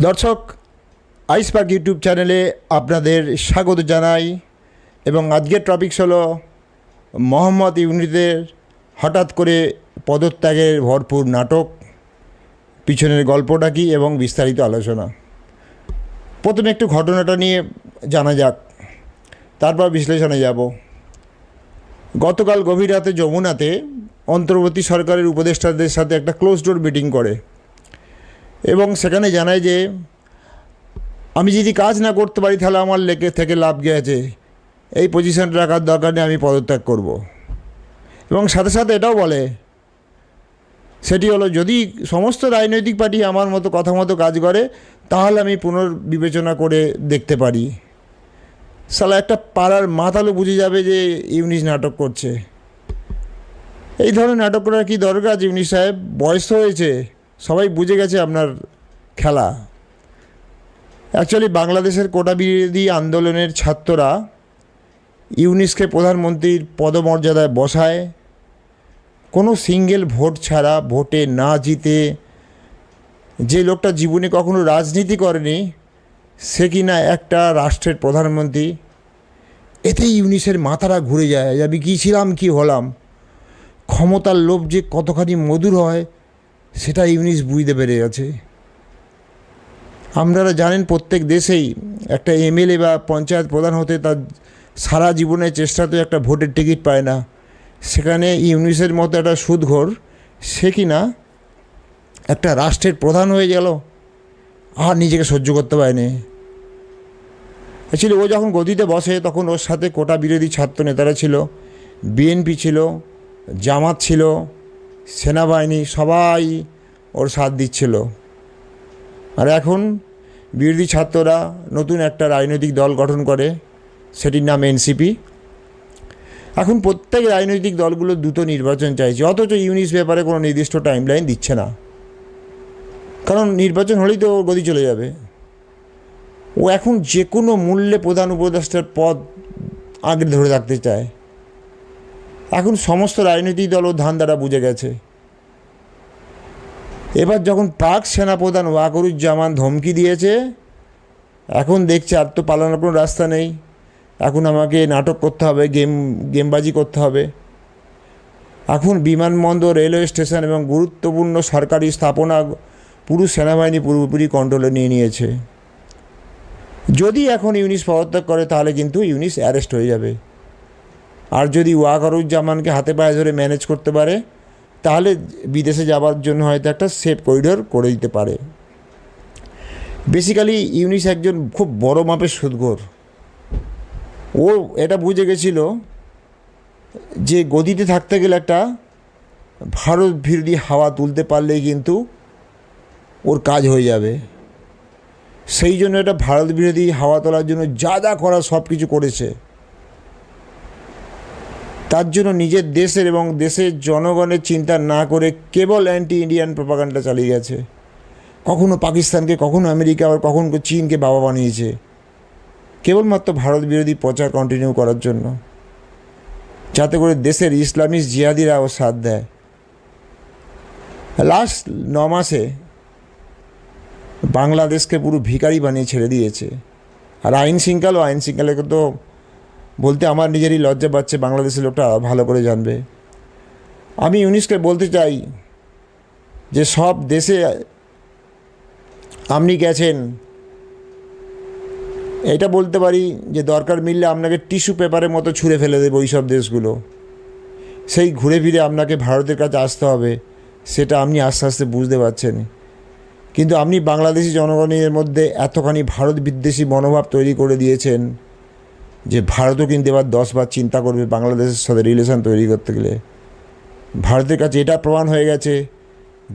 দর্শক, আইসপাক ইউটিউব চ্যানেলে আপনাদের স্বাগত জানাই এবং আজকের টপিকস হলো মোহাম্মদ ইউনুসের হঠাৎ করে পদত্যাগের ভরপুর নাটক, পিছনের গল্পটা কী এবং বিস্তারিত আলোচনা। প্রথমে একটু ঘটনাটা নিয়ে জানা যাক, তারপর বিশ্লেষণে যাব। গতকাল গভীর রাতে যমুনাতে অন্তর্বর্তী সরকারের উপদেষ্টাদের সাথে একটা ক্লোজ ডোর মিটিং করে এবং সেখানে জানায় যে আমি যদি কাজ না করতে পারি তাহলে আমার লেগে থেকে লাভ গিয়েছে, এই পজিশনটা রাখার দরকার নেই, আমি পদত্যাগ করব। এবং সাথে সাথে এটাও বলে, সেটি হলো যদি সমস্ত রাজনৈতিক পার্টি আমার মতো কথা মতো কাজ করে তাহলে আমি পুনর্বিবেচনা করে দেখতে পারি। সালা একটা পাড়ার মাতালো বুঝে যাবে যে ইউনুস নাটক করছে। এই ধরনের নাটক করার কী দরকার? ইউনুস সাহেব, বয়স তো হয়েছে, সবাই বুঝে গেছে আপনার খেলা। অ্যাকচুয়ালি বাংলাদেশের কোটা বিরোধী আন্দোলনের ছাত্ররা ইউনুসকে প্রধানমন্ত্রীর পদমর্যাদায় বসায় কোনো সিঙ্গেল ভোট ছাড়া, ভোটে না জিতে। যে লোকটা জীবনে কখনো রাজনীতি করেনি সে কিনা একটা রাষ্ট্রের প্রধানমন্ত্রী, এতেই ইউনুসের মাথাটা ঘুরে যায়। আমি কী ছিলাম, কী হলাম। ক্ষমতার লোভ যে কতখানি মধুর হয় সেটা ইউনুস বুঝতে পেরে গেছে। আপনারা জানেন প্রত্যেক দেশেই একটা এমএলএ বা পঞ্চায়েত প্রধান হতে তার সারা জীবনের চেষ্টাতে একটা ভোটের টিকিট পায় না। সেখানে ইউনুসের মতো একটা সুদঘোর, সে কিনা একটা রাষ্ট্রের প্রধান হয়ে গেল আর নিজেকে সহ্য করতে পারেনি। অ্যাকচুয়ালি ও যখন গদিতে বসে তখন ওর সাথে কোটা বিরোধী ছাত্র নেতারা ছিল, বিএনপি ছিল, জামাত ছিল, সেনাবাহিনী, সবাই ওর সাথ দিচ্ছিল। আর এখন বিরোধী ছাত্ররা নতুন একটা রাজনৈতিক দল গঠন করে, সেটির নাম এনসিপি। এখন প্রত্যেক রাজনৈতিক দলগুলো দ্রুত নির্বাচন চাইছে, অথচ ইউনুস ব্যাপারে কোনো নির্দিষ্ট টাইমলাইন দিচ্ছে না। কারণ নির্বাচন হলেই তো ওর গদি চলে যাবে। ও এখন যে কোনো মূল্যে প্রধান উপদেষ্টার পদ আগে ধরে রাখতে চায়। এখন সমস্ত রাজনৈতিক দল ও ধান্দাটা বুঝে গেছে। এবার যখন পাক সেনাপ্রধান ওয়াকারুজ্জামান ধমকি দিয়েছে, এখন দেখছে আর তো পালানোর কোনো রাস্তা নেই, এখন আমাকে নাটক করতে হবে, গেমবাজি করতে হবে। এখন বিমানবন্দর, রেলওয়ে স্টেশন এবং গুরুত্বপূর্ণ সরকারি স্থাপনা পুরো সেনাবাহিনী পুরোপুরি কন্ট্রোলে নিয়ে নিয়েছে। যদি এখন ইউনুস পদত্যাগ করে তাহলে কিন্তু ইউনুস অ্যারেস্ট হয়ে যাবে। আর যদি ওয়াকারুজ্জামানকে হাতে পায়ে ধরে ম্যানেজ করতে পারে তাহলে বিদেশে যাওয়ার জন্য হয়তো একটা সেফ করিডোর করে দিতে পারে। বেসিক্যালি ইউনুস একজন খুব বড় মাপের সুদঘোর। ও এটা বুঝে গেছিল যে গদিতে থাকতে গেলে একটা ভারত বিরোধী হাওয়া তুলতে পারলেই কিন্তু ওর কাজ হয়ে যাবে। সেই জন্য এটা ভারত বিরোধী হাওয়া তোলার জন্য যা যা করার সব কিছু করেছে। তার জন্য নিজের দেশের এবং দেশের জনগণের চিন্তা না করে কেবল অ্যান্টি ইন্ডিয়ান প্রপাগান্ডা চালিয়ে গেছে। কখনো পাকিস্তানকে, কখনো আমেরিকা, আবার কখনো চীনকে বাবা বানিয়েছে, কেবলমাত্র ভারত বিরোধী প্রচার কন্টিনিউ করার জন্য, যাতে করে দেশের ইসলামিস্ট জিহাদিরা ও সাথ দেয়। লাস্ট 9 মাসে বাংলাদেশকে পুরো ভিখারি বানিয়ে ছেড়ে দিয়েছে। আর আইন শৃঙ্খলাকে তো বলতে আমার নিজেরই লজ্জা পাচ্ছে, বাংলাদেশের লোকটা ভালো করে জানবে। আমি ইউনুসকে বলতে চাই যে সব দেশে আপনি গেছেন, এটা বলতে পারি যে দরকার মিললে আপনাকে টিস্যু পেপারের মতো ছুঁড়ে ফেলে দেবে ওই সব দেশগুলো। সেই ঘুরে ফিরে আপনাকে ভারতের কাছে আসতে হবে, সেটা আপনি আস্তে আস্তে বুঝতে পারছেন। কিন্তু আপনি বাংলাদেশি জনগণের মধ্যে এতখানি ভারত বিদ্বেষী মনোভাব তৈরি করে দিয়েছেন যে ভারতও কিন্তু এবার 10 বার চিন্তা করবে বাংলাদেশের সাথে রিলেশন তৈরি করতে গেলে। ভারতের কাছে এটা প্রমাণ হয়ে গেছে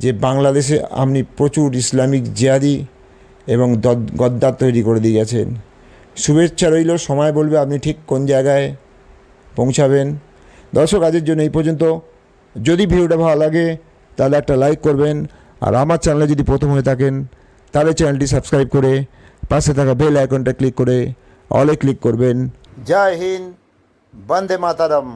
যে বাংলাদেশে আপনি প্রচুর ইসলামিক জিহাদি এবং গদ্দার তৈরি করে দিয়ে গেছেন। শুভেচ্ছা রইল, সময় বলবে আপনি ঠিক কোন জায়গায় পৌঁছাবেন। দর্শক, আজের জন্য এই পর্যন্ত। যদি ভিডিওটা ভালো লাগে তাহলে একটা লাইক করবেন, আর আমার চ্যানেলে যদি প্রথম হয়ে থাকেন তাহলে চ্যানেলটি সাবস্ক্রাইব করে পাশে থাকা বেল আইকনটা ক্লিক করে অলে ক্লিক করবেন। জয় হিন্দ, বন্দে মাতরম।